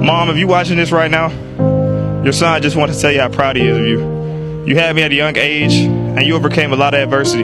Mom, if you watching this right now, your son just wants to tell you how proud he is of you. You had me at a young age, and you overcame a lot of adversity.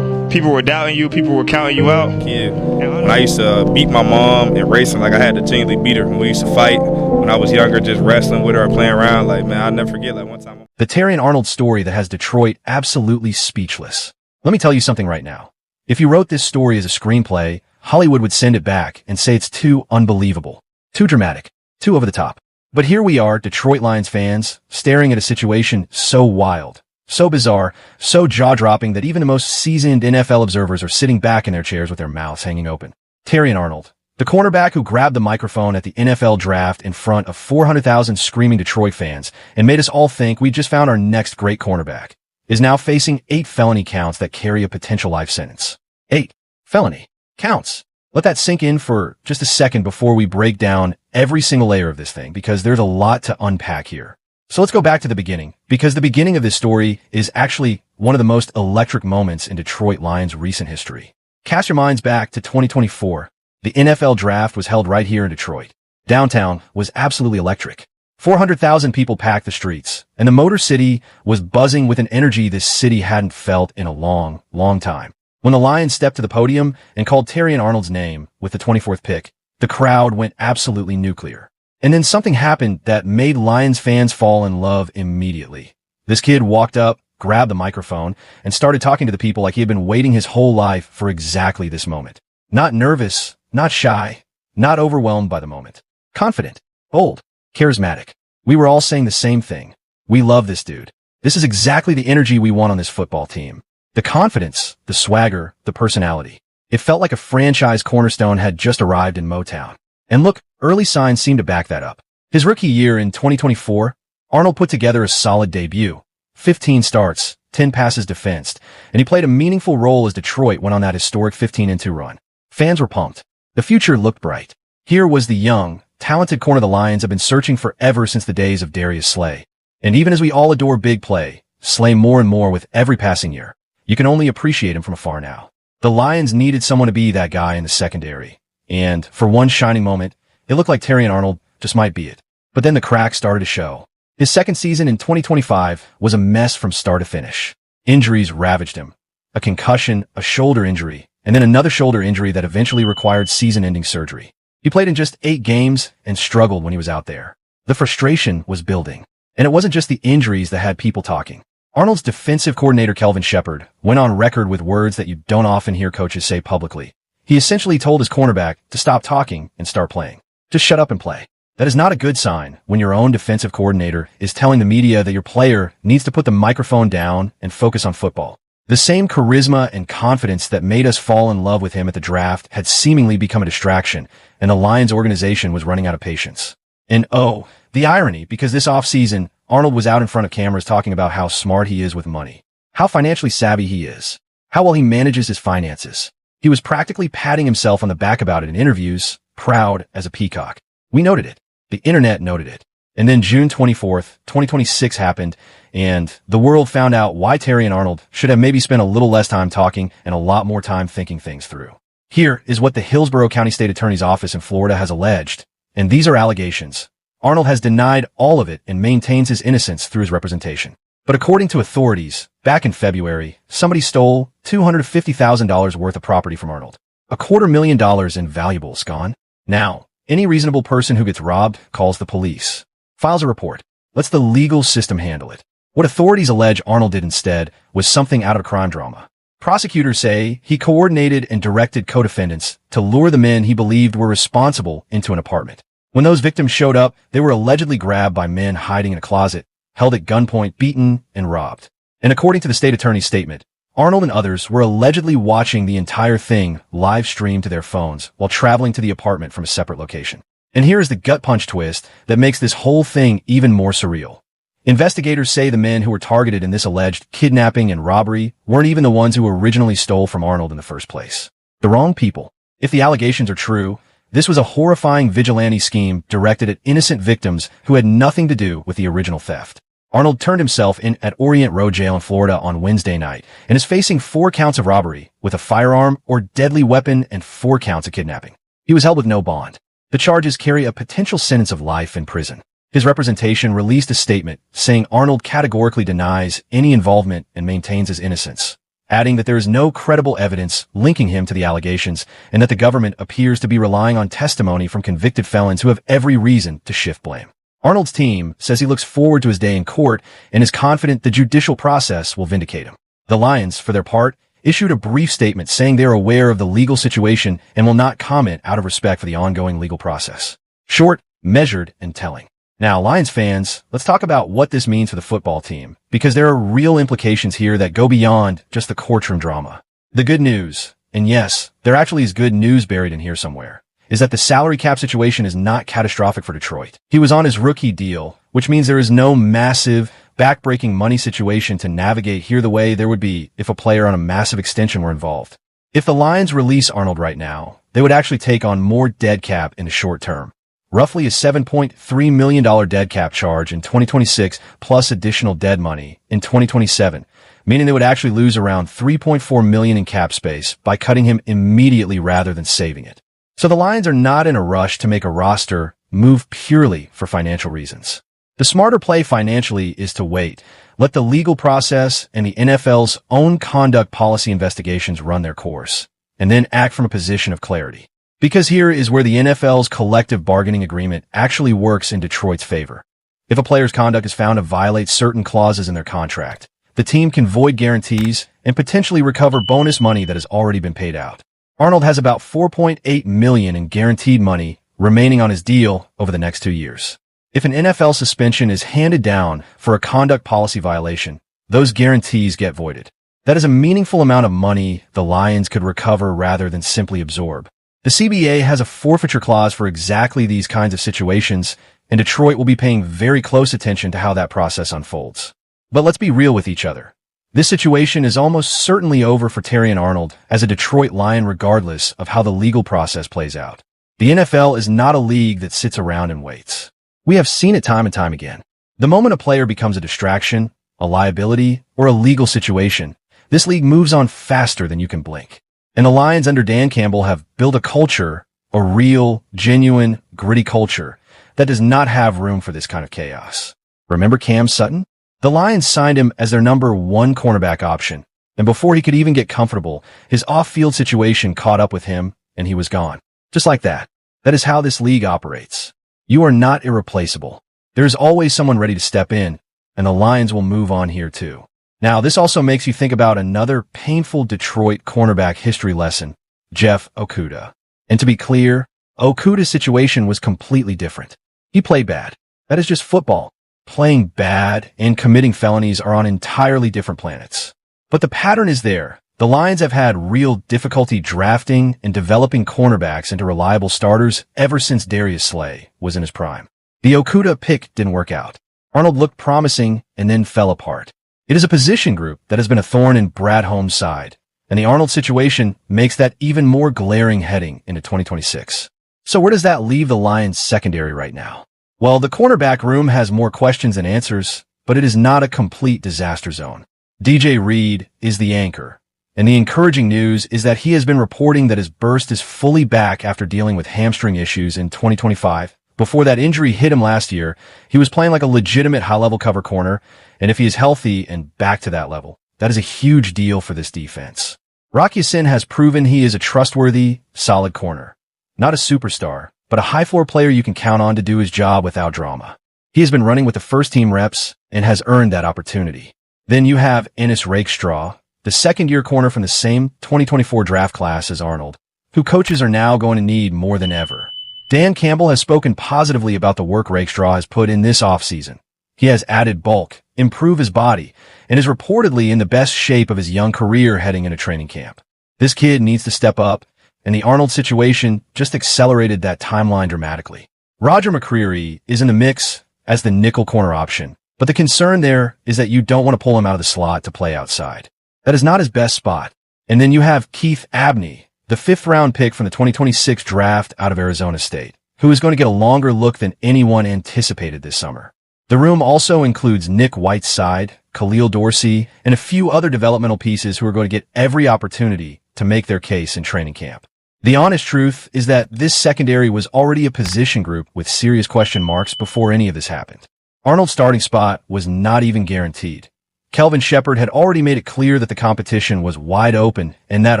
People were doubting you, people were counting you out. Kid, when I used to beat my mom in racing, like I had to continually beat her. When we used to fight, when I was younger, just wrestling with her or playing around, like, man, I'll never forget, like, one time. The Terrion Arnold story that has Detroit absolutely speechless. Let me tell you something right now. If you wrote this story as a screenplay, Hollywood would send it back and say it's too unbelievable, too dramatic, too over the top. But here we are, Detroit Lions fans, staring at a situation so wild, so bizarre, so jaw-dropping that even the most seasoned NFL observers are sitting back in their chairs with their mouths hanging open. Terrion Arnold, the cornerback who grabbed the microphone at the NFL draft in front of 400,000 screaming Detroit fans and made us all think we just found our next great cornerback, is now facing 8 felony counts that carry a potential life sentence. 8 felony counts. Let that sink in for just a second before we break down every single layer of this thing, because there's a lot to unpack here. So let's go back to the beginning, because the beginning of this story is actually one of the most electric moments in Detroit Lions recent history. Cast your minds back to 2024. The NFL draft was held right here in Detroit. Downtown was absolutely electric. 400,000 people packed the streets, and the Motor City was buzzing with an energy this city hadn't felt in a long, long time. When the Lions stepped to the podium and called Terrion Arnold's name with the 24th pick, the crowd went absolutely nuclear. And then something happened that made Lions fans fall in love immediately. This kid walked up, grabbed the microphone, and started talking to the people like he had been waiting his whole life for exactly this moment. Not nervous, not shy, not overwhelmed by the moment. Confident, bold, charismatic. We were all saying the same thing. We love this dude. This is exactly the energy we want on this football team. The confidence, the swagger, the personality. It felt like a franchise cornerstone had just arrived in Motown. And look, early signs seem to back that up. His rookie year in 2024, Arnold put together a solid debut. 15 starts, 10 passes defensed, and he played a meaningful role as Detroit went on that historic 15-2 run. Fans were pumped. The future looked bright. Here was the young, talented corner the Lions have been searching for ever since the days of Darius Slay. And even as we all adore big play, Slay more and more with every passing year, you can only appreciate him from afar now. The Lions needed someone to be that guy in the secondary. And for one shining moment, it looked like Terrion Arnold just might be it. But then the cracks started to show. His second season in 2025 was a mess from start to finish. Injuries ravaged him. A concussion, a shoulder injury, and then another shoulder injury that eventually required season-ending surgery. He played in just 8 games and struggled when he was out there. The frustration was building. And it wasn't just the injuries that had people talking. Arnold's defensive coordinator Kelvin Shepard went on record with words that you don't often hear coaches say publicly. He essentially told his cornerback to stop talking and start playing. Just shut up and play. That is not a good sign when your own defensive coordinator is telling the media that your player needs to put the microphone down and focus on football. The same charisma and confidence that made us fall in love with him at the draft had seemingly become a distraction, and the Lions organization was running out of patience. And oh, the irony, because this offseason, Arnold was out in front of cameras talking about how smart he is with money, how financially savvy he is, how well he manages his finances. He was practically patting himself on the back about it in interviews, proud as a peacock. We noted it. The internet noted it. And then June 24th, 2026 happened, and the world found out why Terrion Arnold should have maybe spent a little less time talking and a lot more time thinking things through. Here is what the Hillsborough County State Attorney's Office in Florida has alleged, and these are allegations. Arnold has denied all of it and maintains his innocence through his representation. But according to authorities, back in February, somebody stole $250,000 worth of property from Arnold. $250,000 in valuables gone. Now, any reasonable person who gets robbed calls the police, files a report, lets the legal system handle it. What authorities allege Arnold did instead was something out of a crime drama. Prosecutors say he coordinated and directed co-defendants to lure the men he believed were responsible into an apartment. When those victims showed up, they were allegedly grabbed by men hiding in a closet, held at gunpoint, beaten, and robbed. And according to the state attorney's statement, Arnold and others were allegedly watching the entire thing live streamed to their phones while traveling to the apartment from a separate location. And here is the gut punch twist that makes this whole thing even more surreal. Investigators say the men who were targeted in this alleged kidnapping and robbery weren't even the ones who originally stole from Arnold in the first place. The wrong people. If the allegations are true, this was a horrifying vigilante scheme directed at innocent victims who had nothing to do with the original theft. Arnold turned himself in at Orient Road Jail in Florida on Wednesday night and is facing 4 counts of robbery with a firearm or deadly weapon and 4 counts of kidnapping. He was held with no bond. The charges carry a potential sentence of life in prison. His representation released a statement saying Arnold categorically denies any involvement and maintains his innocence, adding that there is no credible evidence linking him to the allegations and that the government appears to be relying on testimony from convicted felons who have every reason to shift blame. Arnold's team says he looks forward to his day in court and is confident the judicial process will vindicate him. The Lions, for their part, issued a brief statement saying they are aware of the legal situation and will not comment out of respect for the ongoing legal process. Short, measured, and telling. Now, Lions fans, let's talk about what this means for the football team, because there are real implications here that go beyond just the courtroom drama. The good news, and yes, there actually is good news buried in here somewhere, is that the salary cap situation is not catastrophic for Detroit. He was on his rookie deal, which means there is no massive, backbreaking money situation to navigate here the way there would be if a player on a massive extension were involved. If the Lions release Arnold right now, they would actually take on more dead cap in the short term. Roughly a $7.3 million dead cap charge in 2026 plus additional dead money in 2027, meaning they would actually lose around $3.4 million in cap space by cutting him immediately rather than saving it. So the Lions are not in a rush to make a roster move purely for financial reasons. The smarter play financially is to wait, let the legal process and the NFL's own conduct policy investigations run their course, and then act from a position of clarity. Because here is where the NFL's collective bargaining agreement actually works in Detroit's favor. If a player's conduct is found to violate certain clauses in their contract, the team can void guarantees and potentially recover bonus money that has already been paid out. Arnold has about $4.8 million in guaranteed money remaining on his deal over the next 2 years. If an NFL suspension is handed down for a conduct policy violation, those guarantees get voided. That is a meaningful amount of money the Lions could recover rather than simply absorb. The CBA has a forfeiture clause for exactly these kinds of situations, and Detroit will be paying very close attention to how that process unfolds. But let's be real with each other. This situation is almost certainly over for Terrion Arnold as a Detroit Lion regardless of how the legal process plays out. The NFL is not a league that sits around and waits. We have seen it time and time again. The moment a player becomes a distraction, a liability, or a legal situation, this league moves on faster than you can blink. And the Lions under Dan Campbell have built a culture, a real, genuine, gritty culture that does not have room for this kind of chaos. Remember Cam Sutton? The Lions signed him as their number 1 cornerback option, and before he could even get comfortable, his off-field situation caught up with him, and he was gone. Just like that. That is how this league operates. You are not irreplaceable. There is always someone ready to step in, and the Lions will move on here too. Now, this also makes you think about another painful Detroit cornerback history lesson, Jeff Okudah. And to be clear, Okudah's situation was completely different. He played bad. That is just football. Playing bad and committing felonies are on entirely different planets. But the pattern is there. The Lions have had real difficulty drafting and developing cornerbacks into reliable starters ever since Darius Slay was in his prime. The Okudah pick didn't work out. Arnold looked promising and then fell apart. It is a position group that has been a thorn in Brad Holmes' side, and the Arnold situation makes that even more glaring heading into 2026. So where does that leave the Lions' secondary right now? Well, the cornerback room has more questions than answers, but it is not a complete disaster zone. DJ Reed is the anchor, and the encouraging news is that he has been reporting that his burst is fully back after dealing with hamstring issues in 2025. Before that injury hit him last year, he was playing like a legitimate high-level cover corner, and if he is healthy and back to that level, that is a huge deal for this defense. Rock Ya-Sin has proven he is a trustworthy, solid corner. Not a superstar, but a high-floor player you can count on to do his job without drama. He has been running with the first-team reps and has earned that opportunity. Then you have Ennis Rakestraw, the second-year corner from the same 2024 draft class as Arnold, who coaches are now going to need more than ever. Dan Campbell has spoken positively about the work Rakestraw has put in this offseason. He has added bulk, improved his body, and is reportedly in the best shape of his young career heading into training camp. This kid needs to step up, and the Arnold situation just accelerated that timeline dramatically. Roger McCreary is in the mix as the nickel corner option, but the concern there is that you don't want to pull him out of the slot to play outside. That is not his best spot. And then you have Keith Abney, the 5th-round pick from the 2026 draft out of Arizona State, who is going to get a longer look than anyone anticipated this summer. The room also includes Nick Whiteside, Khalil Dorsey, and a few other developmental pieces who are going to get every opportunity to make their case in training camp. The honest truth is that this secondary was already a position group with serious question marks before any of this happened. Arnold's starting spot was not even guaranteed. Kelvin Shepard had already made it clear that the competition was wide open and that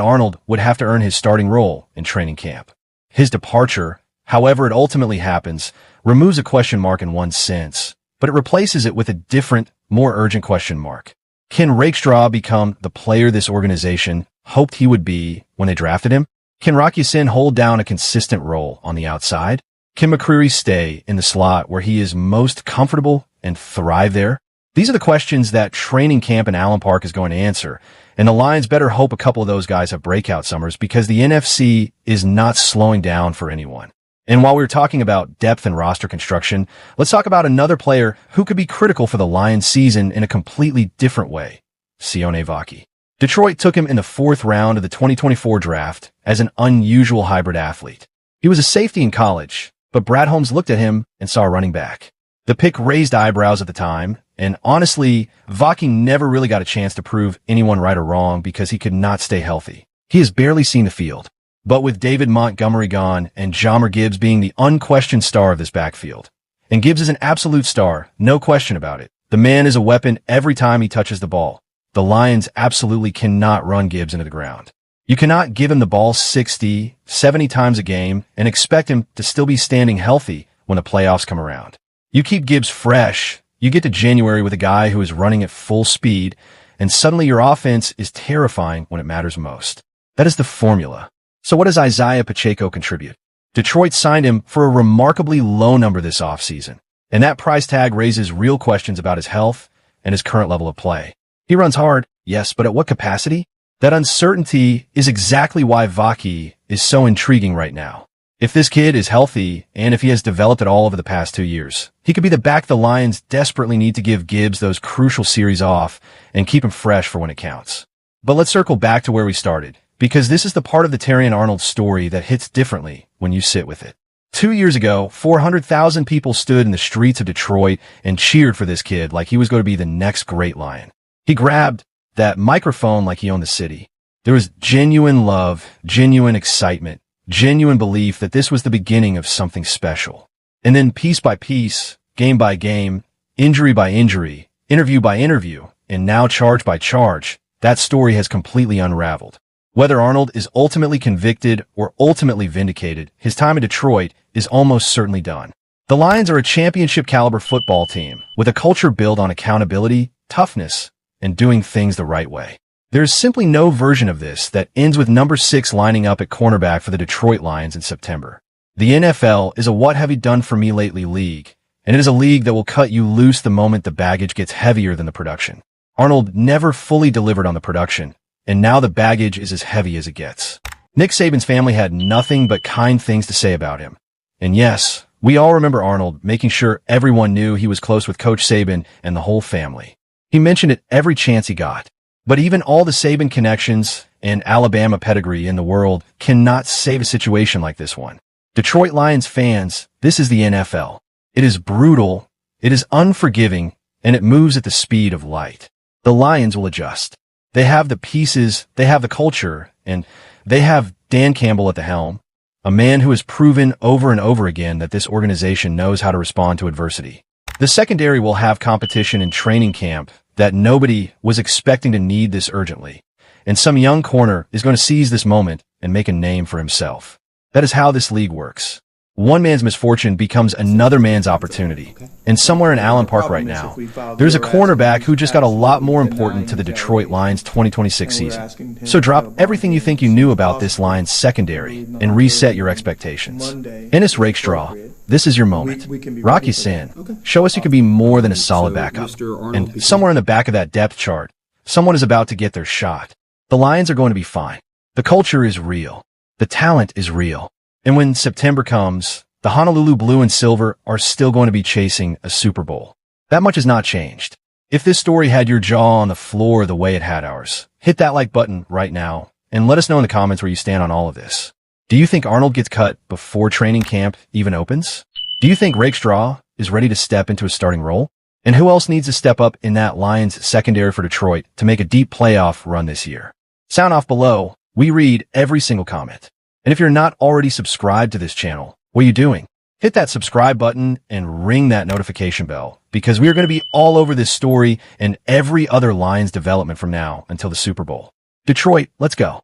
Arnold would have to earn his starting role in training camp. His departure, however it ultimately happens, removes a question mark in one sense, but it replaces it with a different, more urgent question mark. Can Rakestraw become the player this organization hoped he would be when they drafted him? Can Rock Ya-Sin hold down a consistent role on the outside? Can McCreary stay in the slot where he is most comfortable and thrive there? These are the questions that training camp in Allen Park is going to answer, and the Lions better hope a couple of those guys have breakout summers because the NFC is not slowing down for anyone. And while we were talking about depth and roster construction, let's talk about another player who could be critical for the Lions season in a completely different way, Sione Vaki. Detroit took him in the 4th round of the 2024 draft as an unusual hybrid athlete. He was a safety in college, but Brad Holmes looked at him and saw a running back. The pick raised eyebrows at the time, and honestly, Vaki never really got a chance to prove anyone right or wrong because he could not stay healthy. He has barely seen the field. But with David Montgomery gone and Jahmyr Gibbs being the unquestioned star of this backfield, and Gibbs is an absolute star, no question about it. The man is a weapon every time he touches the ball. The Lions absolutely cannot run Gibbs into the ground. You cannot give him the ball 60, 70 times a game and expect him to still be standing healthy when the playoffs come around. You keep Gibbs fresh, you get to January with a guy who is running at full speed, and suddenly your offense is terrifying when it matters most. That is the formula. So what does Isaiah Pacheco contribute? Detroit signed him for a remarkably low number this offseason, and that price tag raises real questions about his health and his current level of play. He runs hard, yes, but at what capacity? That uncertainty is exactly why Vaki is so intriguing right now. If this kid is healthy, and if he has developed at all over the past 2 years, he could be the back the Lions desperately need to give Gibbs those crucial series off and keep him fresh for when it counts. But let's circle back to where we started, because this is the part of the Terrion Arnold story that hits differently when you sit with it. 2 years ago, 400,000 people stood in the streets of Detroit and cheered for this kid like he was going to be the next great Lion. He grabbed that microphone like he owned the city. There was genuine love, genuine excitement, genuine belief that this was the beginning of something special. And then piece by piece, game by game, injury by injury, interview by interview, and now charge by charge, that story has completely unraveled. Whether Arnold is ultimately convicted or ultimately vindicated, his time in Detroit is almost certainly done. The Lions are a championship caliber football team with a culture built on accountability, toughness, and doing things the right way. There is simply no version of this that ends with number 6 lining up at cornerback for the Detroit Lions in September. The NFL is a what have you done for me lately league, and it is a league that will cut you loose the moment the baggage gets heavier than the production. Arnold never fully delivered on the production, and now the baggage is as heavy as it gets. Nick Saban's family had nothing but kind things to say about him. And yes, we all remember Arnold making sure everyone knew he was close with Coach Saban and the whole family. He mentioned it every chance he got. But even all the Saban connections and Alabama pedigree in the world cannot save a situation like this one. Detroit Lions fans, this is the NFL. It is brutal, it is unforgiving, and it moves at the speed of light. The Lions will adjust. They have the pieces, they have the culture, and they have Dan Campbell at the helm, a man who has proven over and over again that this organization knows how to respond to adversity. The secondary will have competition in training camp that nobody was expecting to need this urgently, and some young corner is going to seize this moment and make a name for himself. That is how this league works. One man's misfortune becomes another man's opportunity. And somewhere in Allen Park right now, there's a cornerback who just got a lot more important to the Detroit Lions 2026 season. So drop everything you think you knew about this Lions secondary and reset your expectations. Ennis Rakestraw, this is your moment. Rock Ya-Sin, show us you can be more than a solid backup. And somewhere in the back of that depth chart, someone is about to get their shot. The Lions are going to be fine. The culture is real. The talent is real. And when September comes, the Honolulu Blue and Silver are still going to be chasing a Super Bowl. That much has not changed. If this story had your jaw on the floor the way it had ours, hit that like button right now and let us know in the comments where you stand on all of this. Do you think Arnold gets cut before training camp even opens? Do you think Rakestraw is ready to step into a starting role? And who else needs to step up in that Lions secondary for Detroit to make a deep playoff run this year? Sound off below. We read every single comment. And if you're not already subscribed to this channel, what are you doing? Hit that subscribe button and ring that notification bell, because we are going to be all over this story and every other Lions development from now until the Super Bowl. Detroit, let's go.